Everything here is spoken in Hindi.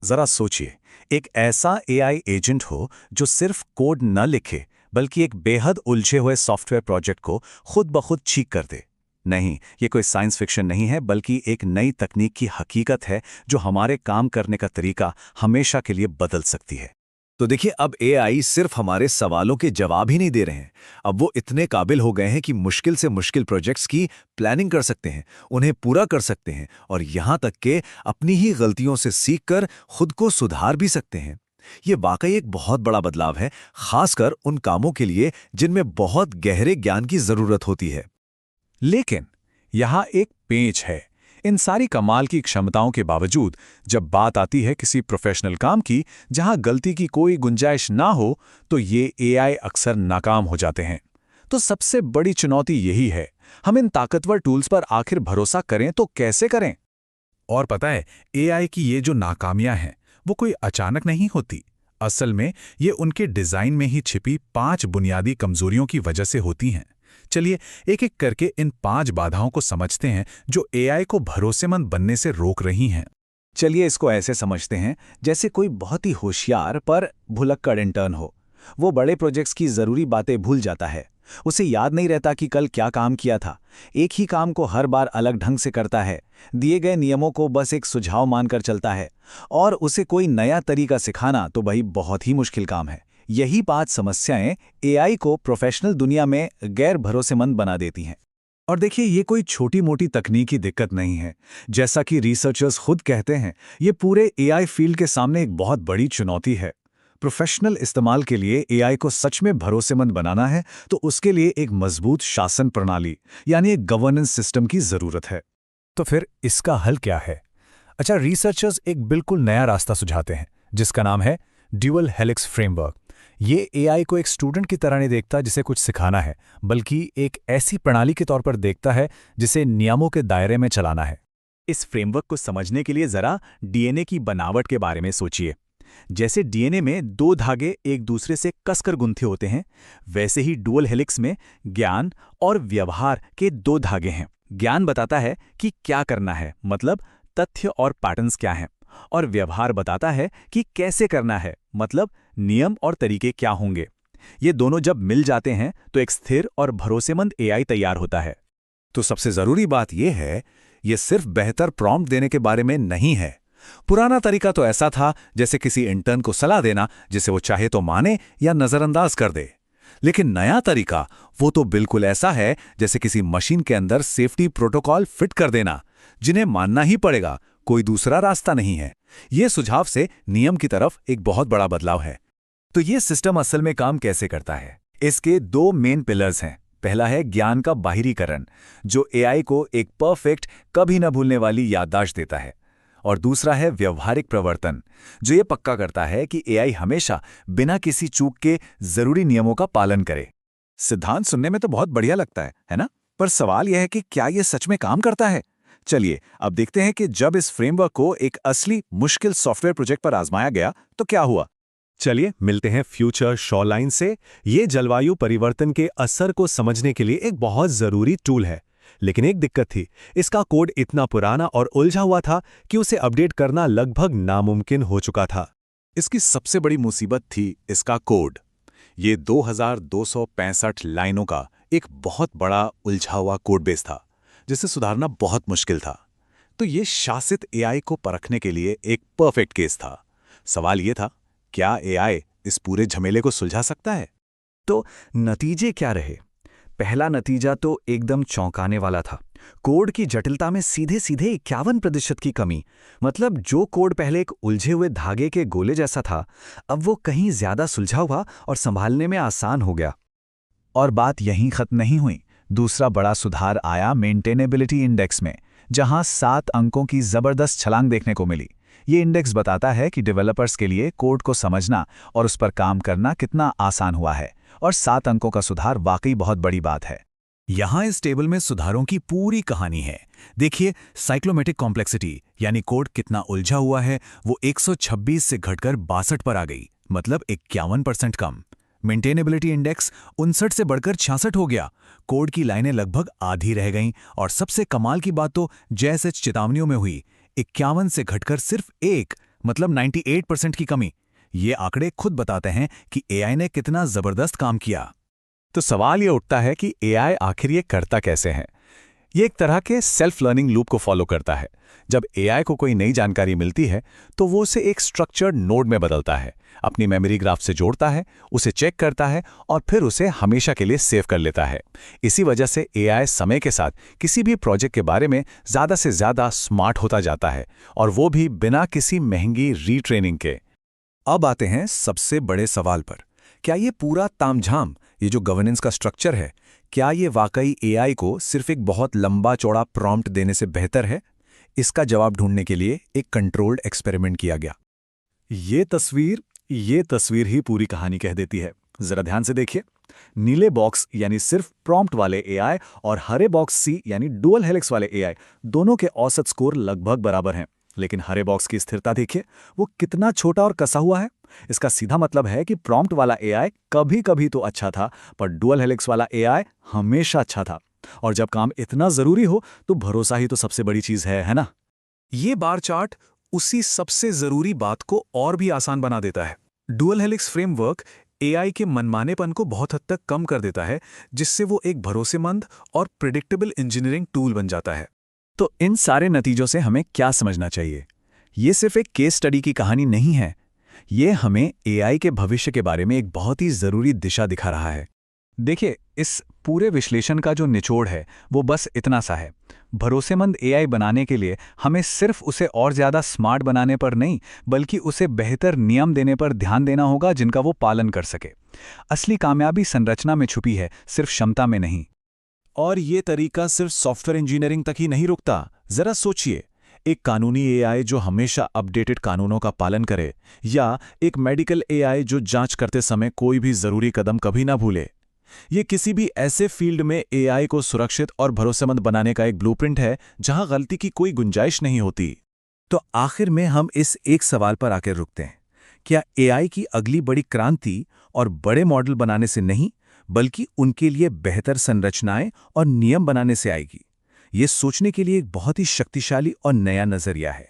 जरा सोचिए, एक ऐसा एआई एजेंट हो जो सिर्फ कोड न लिखे बल्कि एक बेहद उलझे हुए सॉफ्टवेयर प्रोजेक्ट को खुद ब खुद ठीक कर दे। नहीं, ये कोई साइंस फिक्शन नहीं है, बल्कि एक नई तकनीक की हकीकत है जो हमारे काम करने का तरीका हमेशा के लिए बदल सकती है। तो देखिए, अब एआई सिर्फ हमारे सवालों के जवाब ही नहीं दे रहे हैं। अब वो इतने काबिल हो गए हैं कि मुश्किल से मुश्किल प्रोजेक्ट्स की प्लानिंग कर सकते हैं, उन्हें पूरा कर सकते हैं और यहाँ तक कि अपनी ही गलतियों से सीखकर खुद को सुधार भी सकते हैं। ये वाकई एक बहुत बड़ा बदलाव है, खासकर उन कामों के लिए जिनमें बहुत गहरे ज्ञान की जरूरत होती है। लेकिन यहाँ एक पेंच है। इन सारी कमाल की क्षमताओं के बावजूद जब बात आती है किसी प्रोफेशनल काम की जहां गलती की कोई गुंजाइश ना हो, तो ये एआई अक्सर नाकाम हो जाते हैं। तो सबसे बड़ी चुनौती यही है, हम इन ताकतवर टूल्स पर आखिर भरोसा करें तो कैसे करें? और पता है, एआई की ये जो नाकामियां हैं वो कोई अचानक नहीं होती। असल में ये उनके डिजाइन में ही छिपी 5 बुनियादी कमजोरियों की वजह से होती हैं। चलिए एक एक करके इन 5 बाधाओं को समझते हैं जो एआई को भरोसेमंद बनने से रोक रही हैं। चलिए इसको ऐसे समझते हैं जैसे कोई बहुत ही होशियार पर भुलक्कड़ इंटर्न हो। वो बड़े प्रोजेक्ट्स की जरूरी बातें भूल जाता है। उसे याद नहीं रहता कि कल क्या काम किया था। एक ही काम को हर बार अलग ढंग से करता है, दिए गए नियमों को बस एक सुझाव मानकर चलता है, और उसे कोई नया तरीका सिखाना तो भाई बहुत ही मुश्किल काम है। यही 5 समस्याएं एआई को प्रोफेशनल दुनिया में गैर भरोसेमंद बना देती हैं। और देखिए, ये कोई छोटी मोटी तकनीकी दिक्कत नहीं है। जैसा कि रिसर्चर्स खुद कहते हैं, ये पूरे एआई फील्ड के सामने एक बहुत बड़ी चुनौती है। प्रोफेशनल इस्तेमाल के लिए एआई को सच में भरोसेमंद बनाना है तो उसके लिए एक मजबूत शासन प्रणाली यानी एक गवर्नेंस सिस्टम की जरूरत है। तो फिर इसका हल क्या है? अच्छा, रिसर्चर्स एक बिल्कुल नया रास्ता सुझाते हैं जिसका नाम है ड्यूअल हेलिक्स फ्रेमवर्क। ये एआई को एक स्टूडेंट की तरह नहीं देखता जिसे कुछ सिखाना है, बल्कि एक ऐसी प्रणाली के तौर पर देखता है जिसे नियमों के दायरे में चलाना है। इस फ्रेमवर्क को समझने के लिए जरा डीएनए की बनावट के बारे में सोचिए। जैसे डीएनए में 2 धागे एक दूसरे से कसकर गुंथे होते हैं, वैसे ही डुअल हेलिक्स में ज्ञान और व्यवहार के 2 धागे हैं। ज्ञान बताता है कि क्या करना है, मतलब तथ्य और पैटर्न्स क्या हैं, और व्यवहार बताता है कि कैसे करना है, मतलब नियम और तरीके क्या होंगे। ये दोनों जब मिल जाते हैं तो एक स्थिर और भरोसेमंद एआई तैयार होता है। तो सबसे जरूरी बात यह है, ये सिर्फ बेहतर प्रॉम्प्ट देने के बारे में नहीं है। पुराना तरीका तो ऐसा था जैसे किसी इंटर्न को सलाह देना जिसे वो चाहे तो माने या नजरअंदाज कर दे। लेकिन नया तरीका वो तो बिल्कुल ऐसा है जैसे किसी मशीन के अंदर सेफ्टी प्रोटोकॉल फिट कर देना, जिन्हें मानना ही पड़ेगा, कोई दूसरा रास्ता नहीं है। ये सुझाव से नियम की तरफ एक बहुत बड़ा बदलाव है। तो ये सिस्टम असल में काम कैसे करता है? इसके 2 मेन पिलर्स हैं। पहला है ज्ञान का बाहरीकरण, जो एआई को एक परफेक्ट, कभी न भूलने वाली याददाश्त देता है। और दूसरा है व्यवहारिक प्रवर्तन, जो ये पक्का करता है कि एआई हमेशा बिना किसी चूक के जरूरी नियमों का पालन करे। सिद्धांत सुनने में तो बहुत बढ़िया लगता है ना? पर सवाल यह है कि क्या ये सच में काम करता है? चलिए अब देखते हैं कि जब इस फ्रेमवर्क को एक असली मुश्किल सॉफ्टवेयर प्रोजेक्ट पर आजमाया गया तो क्या हुआ। चलिए मिलते हैं फ्यूचर शॉलाइन से। ये जलवायु परिवर्तन के असर को समझने के लिए एक बहुत जरूरी टूल है, लेकिन एक दिक्कत थी, इसका कोड इतना पुराना और उलझा हुआ था कि उसे अपडेट करना लगभग नामुमकिन हो चुका था। इसकी सबसे बड़ी मुसीबत थी इसका कोड। ये 2265 लाइनों का एक बहुत बड़ा उलझा हुआ कोड बेस था, जिसे सुधारना बहुत मुश्किल था। तो ये शासित एआई को परखने के लिए एक परफेक्ट केस था। सवाल ये था, क्या एआई इस पूरे झमेले को सुलझा सकता है? तो नतीजे क्या रहे? पहला नतीजा तो एकदम चौंकाने वाला था। कोड की जटिलता में सीधे सीधे 51% की कमी। मतलब जो कोड पहले एक उलझे हुए धागे के गोले जैसा था, अब वो कहीं ज्यादा सुलझा हुआ और संभालने में आसान हो गया। और बात यहीं खत्म नहीं हुई। दूसरा बड़ा सुधार आया मेंटेनेबिलिटी इंडेक्स में, जहां 7 अंकों की जबरदस्त छलांग देखने को मिली। ये इंडेक्स बताता है कि डेवलपर्स के लिए कोड को समझना और उस पर काम करना कितना आसान हुआ है, और 7 अंकों का सुधार वाकई बहुत बड़ी बात है। यहां इस टेबल में सुधारों की पूरी कहानी है। देखिए, साइक्लोमेटिक कॉम्प्लेक्सिटी यानी कोड कितना उलझा हुआ है, वो 126 से घटकर 62 पर आ गई, मतलब 51% कम। मेंटेनेबिलिटी इंडेक्स 59 से बढ़कर 66 हो गया। कोड की लाइनें लगभग आधी रह गईं, और सबसे कमाल की बात तो जैसे चेतावनियों में हुई, 51 से घटकर सिर्फ 1, मतलब 98% की कमी। ये आंकड़े खुद बताते हैं कि एआई ने कितना जबरदस्त काम किया। तो सवाल ये उठता है कि एआई आखिर ये करता कैसे है। ये एक तरह के सेल्फ लर्निंग लूप को फॉलो करता है। जब एआई को कोई नई जानकारी मिलती है तो वो उसे एक स्ट्रक्चर्ड नोड में बदलता है, अपनी मेमोरी ग्राफ से जोड़ता है, उसे चेक करता है और फिर उसे हमेशा के लिए सेव कर लेता है। इसी वजह से एआई समय के साथ किसी भी प्रोजेक्ट के बारे में ज़्यादा से ज़्यादा स्मार्ट होता जाता है, और वो भी बिना किसी महंगी रीट्रेनिंग के। अब आते हैं सबसे बड़े सवाल पर। क्या ये पूरा तामझाम, ये जो गवर्नेंस का स्ट्रक्चर है, क्या ये वाकई एआई को सिर्फ एक बहुत लंबा चौड़ा प्रॉम्प्ट देने से बेहतर है? इसका जवाब ढूंढने के लिए एक कंट्रोल्ड एक्सपेरिमेंट किया गया। ये तस्वीर ही पूरी कहानी कह देती है। जरा ध्यान से देखिए। नीले बॉक्स यानी सिर्फ प्रॉम्प्ट वाले एआई और हरे बॉक्स सी यानी डुअल हेलिक्स वाले एआई, दोनों के औसत स्कोर लगभग बराबर हैं। लेकिन हरे बॉक्स की स्थिरता देखिए, वो कितना छोटा और कसा हुआ है। इसका सीधा मतलब है कि प्रॉम्प्ट वाला एआई कभी कभी तो अच्छा था, पर डुअल हेलिक्स वाला एआई हमेशा अच्छा था। और जब काम इतना जरूरी हो तो भरोसा ही तो सबसे बड़ी चीज है ना? ये बार चार्ट उसी सबसे जरूरी बात को और भी आसान बना देता है। डुअल हेलिक्स फ्रेमवर्क एआई के मनमानेपन को बहुत हद तक कम कर देता है, जिससे वो एक भरोसेमंद और प्रिडिक्टेबल इंजीनियरिंग टूल बन जाता है। तो इन सारे नतीजों से हमें क्या समझना चाहिए? ये सिर्फ एक केस स्टडी की कहानी नहीं है, ये हमें एआई के भविष्य के बारे में एक बहुत ही जरूरी दिशा दिखा रहा है। देखिए, इस पूरे विश्लेषण का जो निचोड़ है वो बस इतना सा है। भरोसेमंद एआई बनाने के लिए हमें सिर्फ उसे और ज़्यादा स्मार्ट बनाने पर नहीं, बल्कि उसे बेहतर नियम देने पर ध्यान देना होगा जिनका वो पालन कर सके। असली कामयाबी संरचना में छुपी है, सिर्फ क्षमता में नहीं। और ये तरीका सिर्फ सॉफ्टवेयर इंजीनियरिंग तक ही नहीं रुकता। जरा सोचिए, एक कानूनी एआई जो हमेशा अपडेटेड कानूनों का पालन करे, या एक मेडिकल एआई जो जांच करते समय कोई भी जरूरी कदम कभी ना भूले। ये किसी भी ऐसे फील्ड में एआई को सुरक्षित और भरोसेमंद बनाने का एक ब्लूप्रिंट है जहां गलती की कोई गुंजाइश नहीं होती। तो आखिर में हम इस एक सवाल पर आकर रुकते हैं। क्या एआई की अगली बड़ी क्रांति और बड़े मॉडल बनाने से नहीं, बल्कि उनके लिए बेहतर संरचनाएं और नियम बनाने से आएगी? ये सोचने के लिए एक बहुत ही शक्तिशाली और नया नजरिया है।